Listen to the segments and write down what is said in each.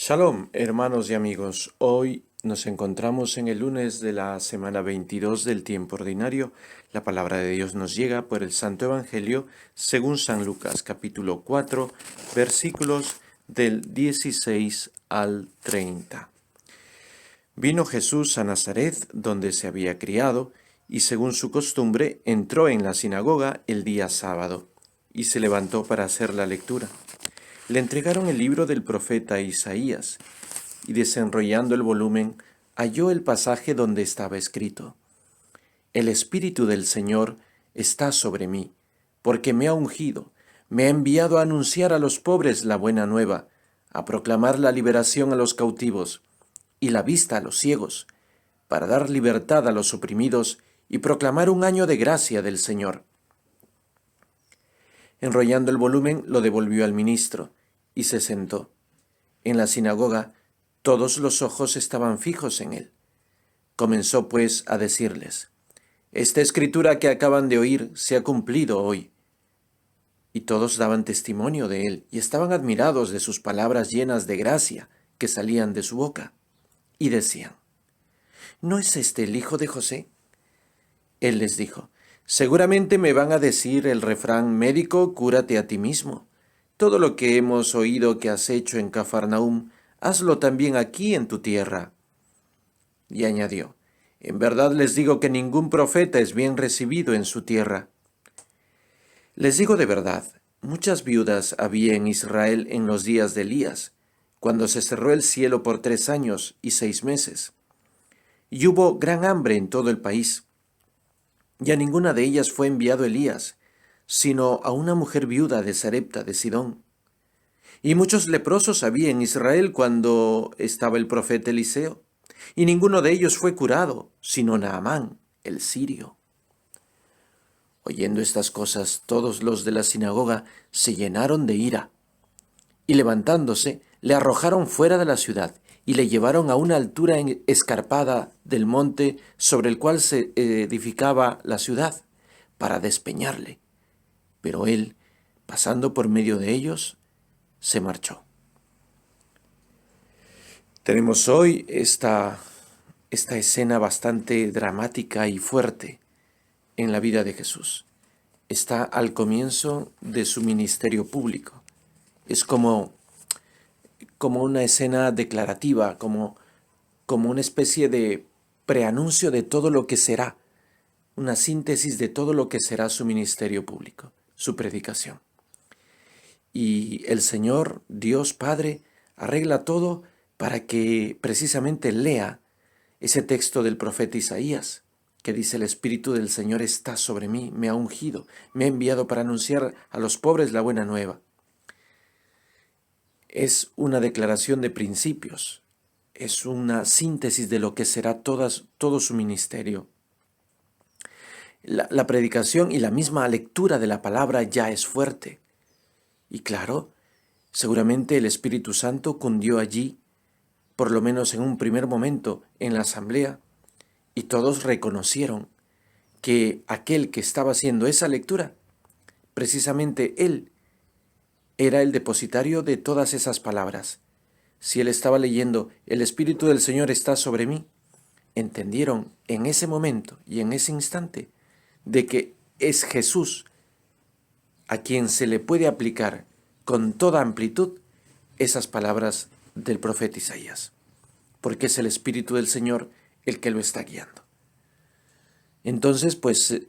Shalom, hermanos y amigos. Hoy nos encontramos en el lunes de la semana 22 del tiempo ordinario. La palabra de Dios nos llega por el Santo Evangelio según San Lucas, capítulo 4, versículos del 16 al 30. Vino Jesús a Nazaret, donde se había criado, y según su costumbre entró en la sinagoga el día sábado, y se levantó para hacer la lectura. Le entregaron el libro del profeta Isaías, y desenrollando el volumen, halló el pasaje donde estaba escrito: El Espíritu del Señor está sobre mí, porque me ha ungido, me ha enviado a anunciar a los pobres la buena nueva, a proclamar la liberación a los cautivos y la vista a los ciegos, para dar libertad a los oprimidos y proclamar un año de gracia del Señor. Enrollando el volumen, lo devolvió al ministro y se sentó. En la sinagoga, todos los ojos estaban fijos en él. Comenzó pues a decirles: Esta escritura que acaban de oír se ha cumplido hoy. Y todos daban testimonio de él y estaban admirados de sus palabras llenas de gracia que salían de su boca. Y decían: ¿No es este el hijo de José? Él les dijo: Seguramente me van a decir el refrán: médico, cúrate a ti mismo. Todo lo que hemos oído que has hecho en Cafarnaúm, hazlo también aquí en tu tierra. Y añadió: En verdad les digo que ningún profeta es bien recibido en su tierra. Les digo de verdad, muchas viudas había en Israel en los días de Elías, cuando se cerró el cielo por 3 años y 6 meses. Y hubo gran hambre en todo el país. Y a ninguna de ellas fue enviado Elías, sino a una mujer viuda de Sarepta de Sidón. Y muchos leprosos había en Israel cuando estaba el profeta Eliseo, y ninguno de ellos fue curado, sino Naamán, el sirio. Oyendo estas cosas, todos los de la sinagoga se llenaron de ira, y levantándose, le arrojaron fuera de la ciudad, y le llevaron a una altura escarpada del monte sobre el cual se edificaba la ciudad, para despeñarle. Pero él, pasando por medio de ellos, se marchó. Tenemos hoy esta escena bastante dramática y fuerte en la vida de Jesús. Está al comienzo de su ministerio público. Es como una escena declarativa, como una especie de preanuncio de todo lo que será, una síntesis de todo lo que será su ministerio público, su predicación. Y el Señor, Dios Padre, arregla todo para que precisamente lea ese texto del profeta Isaías, que dice: El Espíritu del Señor está sobre mí, me ha ungido, me ha enviado para anunciar a los pobres la buena nueva. Es una declaración de principios, es una síntesis de lo que será todo su ministerio. La predicación y la misma lectura de la palabra ya es fuerte. Y claro, seguramente el Espíritu Santo cundió allí, por lo menos en un primer momento, en la asamblea, y todos reconocieron que aquel que estaba haciendo esa lectura, precisamente él, era el depositario de todas esas palabras. Si él estaba leyendo: El Espíritu del Señor está sobre mí, entendieron en ese momento y en ese instante de que es Jesús a quien se le puede aplicar con toda amplitud esas palabras del profeta Isaías, porque es el Espíritu del Señor el que lo está guiando. Entonces, pues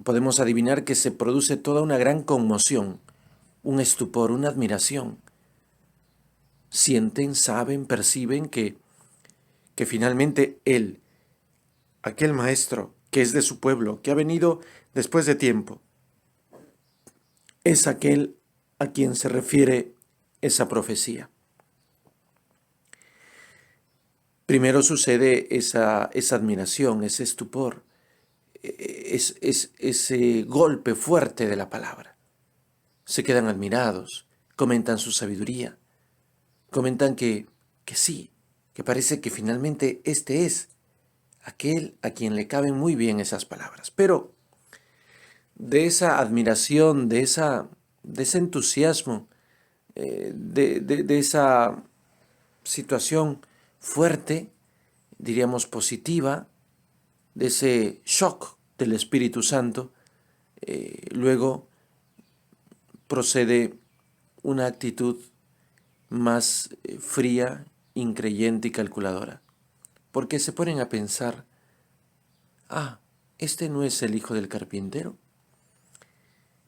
podemos adivinar que se produce toda una gran conmoción, un estupor, una admiración. Sienten, saben, perciben que finalmente Él, aquel Maestro que es de su pueblo, que ha venido después de tiempo, es aquel a quien se refiere esa profecía. Primero sucede esa admiración, ese estupor, ese golpe fuerte de la palabra. Se quedan admirados, comentan su sabiduría, comentan que sí, que parece que finalmente este es aquel a quien le caben muy bien esas palabras. Pero de esa admiración, de ese entusiasmo, de esa situación fuerte, diríamos positiva, de ese shock del Espíritu Santo, luego procede una actitud más fría, increyente y calculadora. Porque se ponen a pensar, este no es el hijo del carpintero,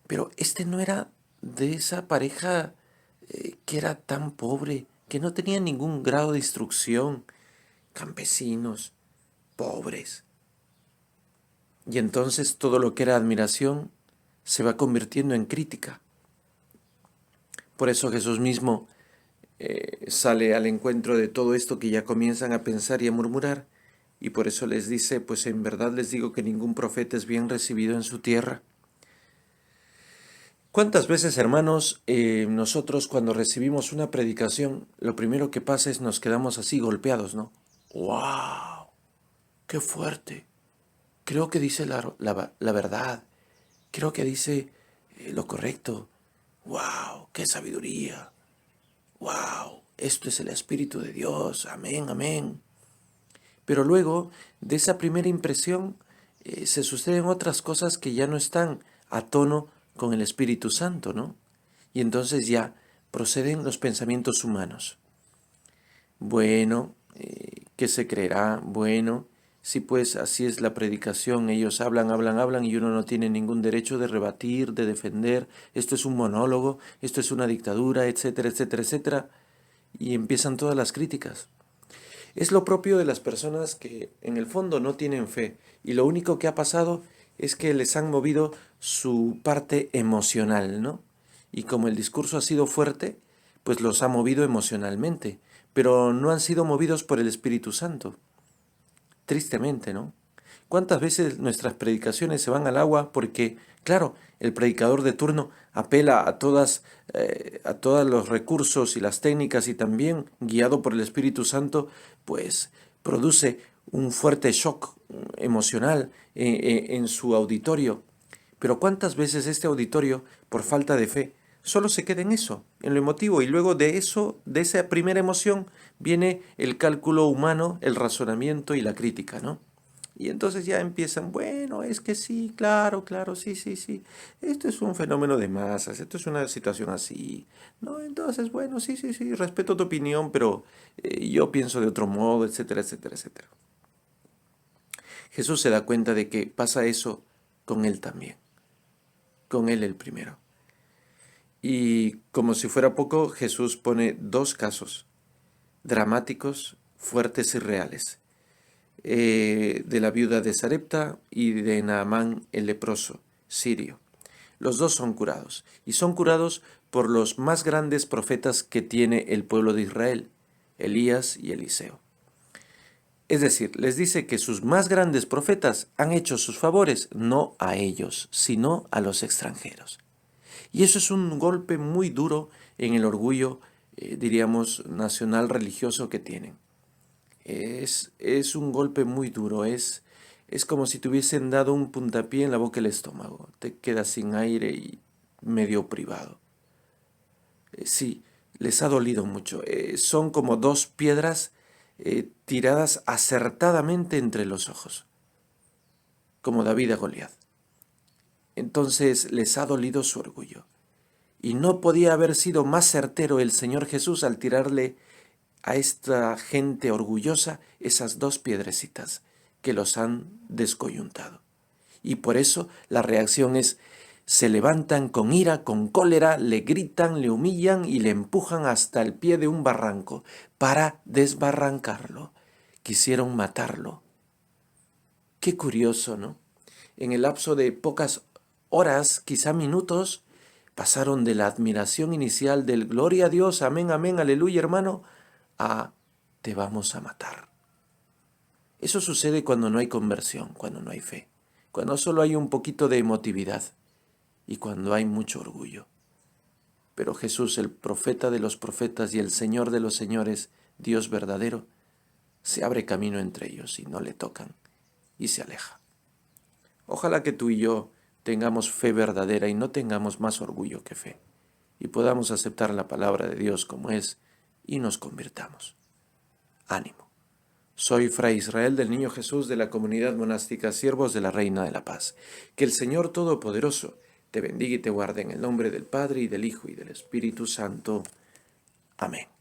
pero este no era de esa pareja que era tan pobre, que no tenía ningún grado de instrucción, campesinos, pobres. Y entonces todo lo que era admiración se va convirtiendo en crítica. Por eso Jesús mismo sale al encuentro de todo esto que ya comienzan a pensar y a murmurar, y por eso les dice, pues en verdad les digo que ningún profeta es bien recibido en su tierra. ¿Cuántas veces, hermanos, nosotros cuando recibimos una predicación, lo primero que pasa es nos quedamos así golpeados, ¿no? ¡Wow! ¡Qué fuerte! Creo que dice la verdad. Creo que dice lo correcto. ¡Wow! ¡Qué sabiduría! ¡Wow! Esto es el Espíritu de Dios. Amén, amén. Pero luego de esa primera impresión se suceden otras cosas que ya no están a tono con el Espíritu Santo, ¿no? Y entonces ya proceden los pensamientos humanos. Bueno, ¿qué se creerá? Bueno, sí, pues así es la predicación. Ellos hablan, hablan, hablan y uno no tiene ningún derecho de rebatir, de defender. Esto es un monólogo, esto es una dictadura, etcétera, etcétera, etcétera. Y empiezan todas las críticas. Es lo propio de las personas que en el fondo no tienen fe y lo único que ha pasado es que les han movido su parte emocional, ¿no? Y como el discurso ha sido fuerte, pues los ha movido emocionalmente, pero no han sido movidos por el Espíritu Santo. Tristemente, ¿no? ¿Cuántas veces nuestras predicaciones se van al agua porque, claro, el predicador de turno apela a todos los recursos y las técnicas y también, guiado por el Espíritu Santo, pues produce un fuerte shock emocional en su auditorio? Pero ¿cuántas veces este auditorio, por falta de fe, solo se queda en eso, en lo emotivo, y luego de eso, de esa primera emoción, viene el cálculo humano, el razonamiento y la crítica, ¿no? Y entonces ya empiezan, bueno, es que sí, claro, claro, sí, sí, sí. Esto es un fenómeno de masas, esto es una situación así. No, entonces, bueno, sí, sí, sí, respeto tu opinión, pero yo pienso de otro modo, etcétera, etcétera, etcétera. Jesús se da cuenta de que pasa eso con él también, con él el primero. Y como si fuera poco, Jesús pone dos casos dramáticos, fuertes y reales, de la viuda de Sarepta y de Naamán el leproso sirio. Los dos son curados, y son curados por los más grandes profetas que tiene el pueblo de Israel, Elías y Eliseo. Es decir, les dice que sus más grandes profetas han hecho sus favores no a ellos, sino a los extranjeros. Y eso es un golpe muy duro en el orgullo, diríamos, nacional religioso que tienen. Es un golpe muy duro, es como si te hubiesen dado un puntapié en la boca del estómago. Te quedas sin aire y medio privado. Sí, les ha dolido mucho. Son como dos piedras tiradas acertadamente entre los ojos, como David a Goliat. Entonces les ha dolido su orgullo. Y no podía haber sido más certero el Señor Jesús al tirarle a esta gente orgullosa esas dos piedrecitas que los han descoyuntado. Y por eso la reacción es, se levantan con ira, con cólera, le gritan, le humillan y le empujan hasta el pie de un barranco para desbarrancarlo. Quisieron matarlo. Qué curioso, ¿no? En el lapso de pocas horas, quizá minutos, pasaron de la admiración inicial del gloria a Dios, amén, amén, aleluya, hermano, a te vamos a matar. Eso sucede cuando no hay conversión, cuando no hay fe, cuando solo hay un poquito de emotividad y cuando hay mucho orgullo. Pero Jesús, el profeta de los profetas y el Señor de los señores, Dios verdadero, se abre camino entre ellos y no le tocan y se aleja. Ojalá que tú y yo tengamos fe verdadera y no tengamos más orgullo que fe, y podamos aceptar la palabra de Dios como es y nos convirtamos. ánimo. Soy Fray Israel del Niño Jesús de la Comunidad Monástica Siervos de la Reina de la Paz. Que el Señor Todopoderoso te bendiga y te guarde en el nombre del Padre, y del Hijo, y del Espíritu Santo. Amén.